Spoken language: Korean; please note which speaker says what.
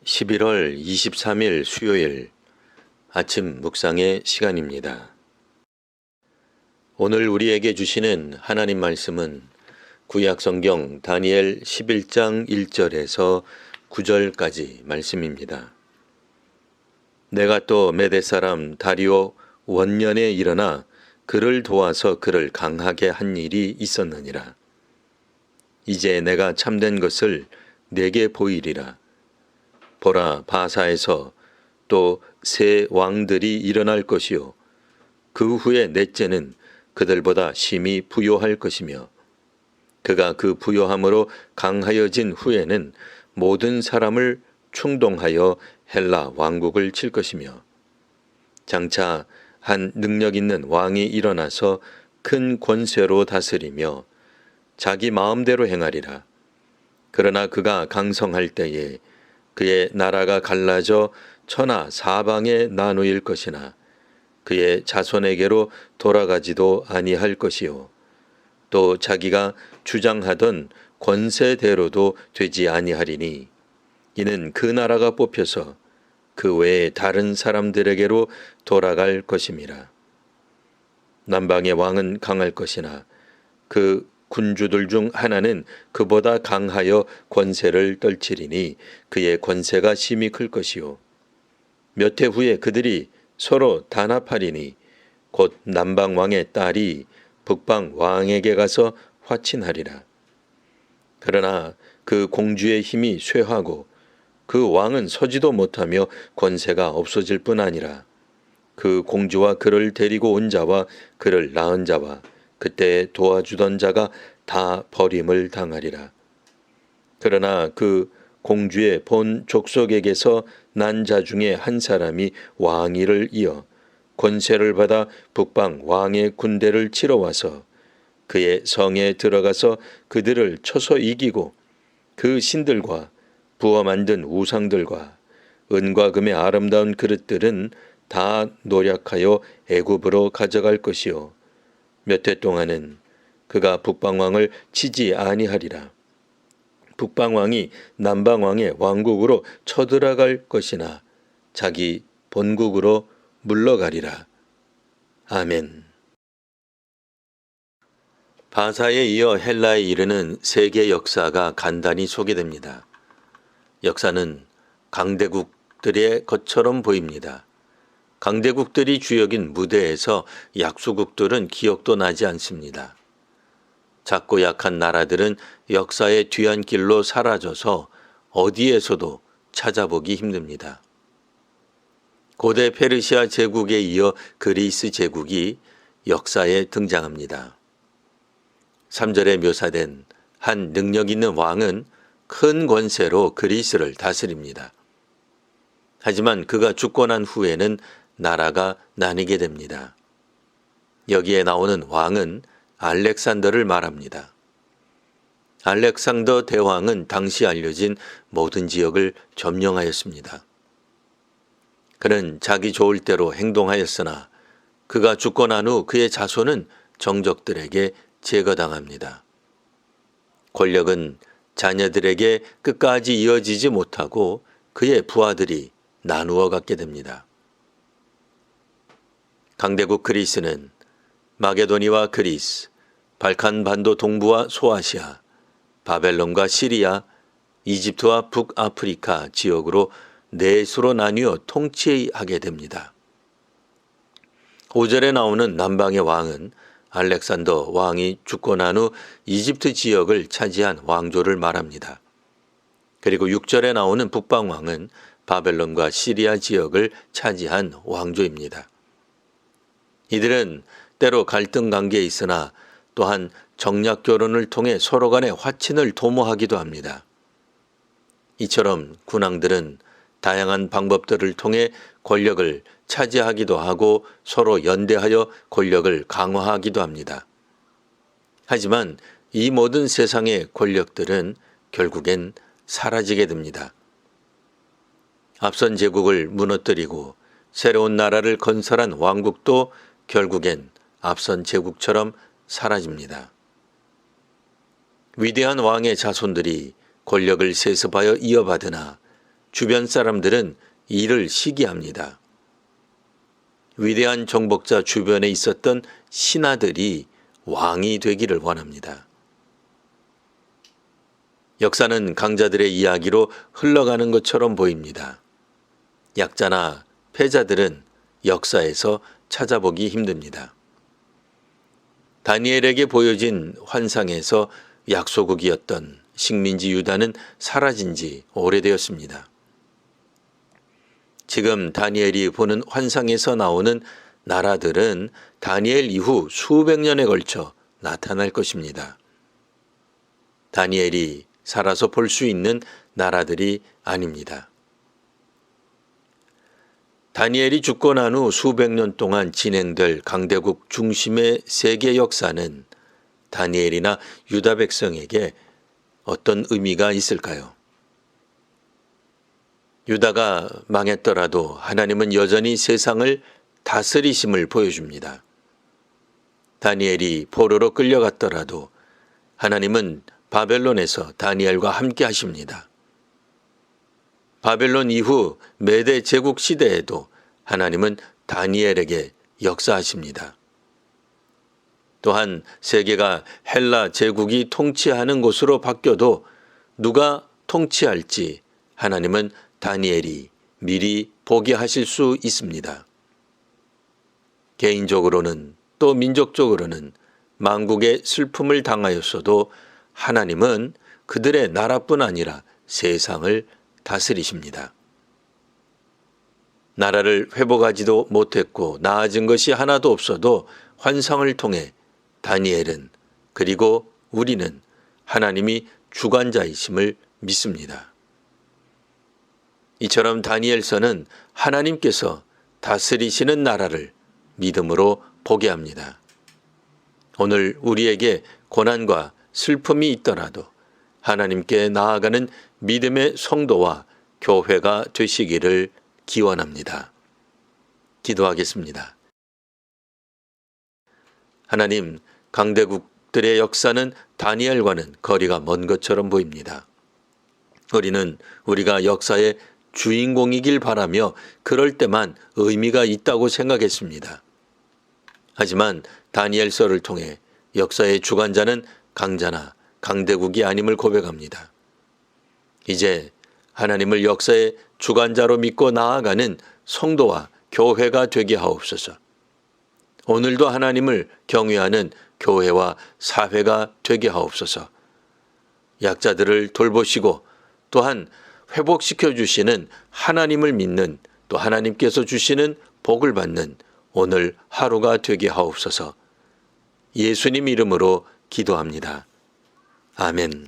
Speaker 1: 11월 23일 수요일 아침 묵상의 시간입니다. 오늘 우리에게 주시는 하나님 말씀은 구약성경 다니엘 11장 1절에서 9절까지 말씀입니다. 내가 또 메대 사람 다리오 원년에 일어나 그를 도와서 그를 강하게 한 일이 있었느니라. 이제 내가 참된 것을 내게 보이리라. 보라, 바사에서 또 새 왕들이 일어날 것이요 그 후에 넷째는 그들보다 심히 부요할 것이며 그가 그 부요함으로 강하여진 후에는 모든 사람을 충동하여 헬라 왕국을 칠 것이며 장차 한 능력 있는 왕이 일어나서 큰 권세로 다스리며 자기 마음대로 행하리라. 그러나 그가 강성할 때에 그의 나라가 갈라져 천하 사방에 나누일 것이나 그의 자손에게로 돌아가지도 아니할 것이요 또 자기가 주장하던 권세대로도 되지 아니하리니 이는 그 나라가 뽑혀서 그 외에 다른 사람들에게로 돌아갈 것임이라. 남방의 왕은 강할 것이나 그 군주들 중 하나는 그보다 강하여 권세를 떨치리니 그의 권세가 심히 클 것이요 몇 해 후에 그들이 서로 단합하리니 곧 남방 왕의 딸이 북방 왕에게 가서 화친하리라. 그러나 그 공주의 힘이 쇠하고 그 왕은 서지도 못하며 권세가 없어질 뿐 아니라 그 공주와 그를 데리고 온 자와 그를 낳은 자와 그때 도와주던 자가 다 버림을 당하리라. 그러나 그 공주의 본 족속에게서 난 자 중에 한 사람이 왕위를 이어 권세를 받아 북방 왕의 군대를 치러 와서 그의 성에 들어가서 그들을 쳐서 이기고 그 신들과 부어 만든 우상들과 은과 금의 아름다운 그릇들은 다 노략하여 애굽으로 가져갈 것이요 몇 해 동안은 그가 북방왕을 치지 아니하리라. 북방왕이 남방왕의 왕국으로 쳐들어갈 것이나 자기 본국으로 물러가리라. 아멘. 바사에 이어 헬라에 이르는 세계 역사가 간단히 소개됩니다. 역사는 강대국들의 것처럼 보입니다. 강대국들이 주역인 무대에서 약소국들은 기억도 나지 않습니다. 작고 약한 나라들은 역사의 뒤안길로 사라져서 어디에서도 찾아보기 힘듭니다. 고대 페르시아 제국에 이어 그리스 제국이 역사에 등장합니다. 3절에 묘사된 한 능력 있는 왕은 큰 권세로 그리스를 다스립니다. 하지만 그가 죽고 난 후에는 나라가 나뉘게 됩니다. 여기에 나오는 왕은 알렉산더를 말합니다. 알렉산더 대왕은 당시 알려진 모든 지역을 점령하였습니다. 그는 자기 좋을 대로 행동하였으나 그가 죽고 난 후 그의 자손은 정적들에게 제거당합니다. 권력은 자녀들에게 끝까지 이어지지 못하고 그의 부하들이 나누어 갖게 됩니다. 강대국 그리스는 마게도니와 그리스, 발칸 반도 동부와 소아시아, 바벨론과 시리아, 이집트와 북아프리카 지역으로 넷으로 나뉘어 통치하게 됩니다. 5절에 나오는 남방의 왕은 알렉산더 왕이 죽고 난 후 이집트 지역을 차지한 왕조를 말합니다. 그리고 6절에 나오는 북방 왕은 바벨론과 시리아 지역을 차지한 왕조입니다. 이들은 때로 갈등 관계에 있으나 또한 정략 결혼을 통해 서로 간의 화친을 도모하기도 합니다. 이처럼 군왕들은 다양한 방법들을 통해 권력을 차지하기도 하고 서로 연대하여 권력을 강화하기도 합니다. 하지만 이 모든 세상의 권력들은 결국엔 사라지게 됩니다. 앞선 제국을 무너뜨리고 새로운 나라를 건설한 왕국도 결국엔 앞선 제국처럼 사라집니다. 위대한 왕의 자손들이 권력을 세습하여 이어받으나 주변 사람들은 이를 시기합니다. 위대한 정복자 주변에 있었던 신하들이 왕이 되기를 원합니다. 역사는 강자들의 이야기로 흘러가는 것처럼 보입니다. 약자나 패자들은 역사에서 찾아보기 힘듭니다. 다니엘에게 보여진 환상에서 약소국이었던 식민지 유다는 사라진 지 오래되었습니다. 지금 다니엘이 보는 환상에서 나오는 나라들은 다니엘 이후 수백 년에 걸쳐 나타날 것입니다. 다니엘이 살아서 볼 수 있는 나라들이 아닙니다. 다니엘이 죽고 난 후 수백 년 동안 진행될 강대국 중심의 세계 역사는 다니엘이나 유다 백성에게 어떤 의미가 있을까요? 유다가 망했더라도 하나님은 여전히 세상을 다스리심을 보여줍니다. 다니엘이 포로로 끌려갔더라도 하나님은 바벨론에서 다니엘과 함께 하십니다. 바벨론 이후 메대 제국 시대에도 하나님은 다니엘에게 역사하십니다. 또한 세계가 헬라 제국이 통치하는 곳으로 바뀌어도 누가 통치할지 하나님은 다니엘이 미리 보게 하실 수 있습니다. 개인적으로는 또 민족적으로는 만국의 슬픔을 당하였어도 하나님은 그들의 나라뿐 아니라 세상을 다스리십니다. 나라를 회복하지도 못했고 나아진 것이 하나도 없어도 환상을 통해 다니엘은 그리고 우리는 하나님이 주관자이심을 믿습니다. 이처럼 다니엘서는 하나님께서 다스리시는 나라를 믿음으로 보게 합니다. 오늘 우리에게 고난과 슬픔이 있더라도 하나님께 나아가는 믿음의 성도와 교회가 되시기를 기원합니다. 기도하겠습니다. 하나님, 강대국들의 역사는 다니엘과는 거리가 먼 것처럼 보입니다. 우리는 우리가 역사의 주인공이길 바라며 그럴 때만 의미가 있다고 생각했습니다. 하지만 다니엘서를 통해 역사의 주관자는 강자나 강대국이 아님을 고백합니다. 이제 하나님을 역사의 주관자로 믿고 나아가는 성도와 교회가 되게 하옵소서. 오늘도 하나님을 경외하는 교회와 사회가 되게 하옵소서. 약자들을 돌보시고 또한 회복시켜 주시는 하나님을 믿는 또 하나님께서 주시는 복을 받는 오늘 하루가 되게 하옵소서. 예수님 이름으로 기도합니다. 아멘.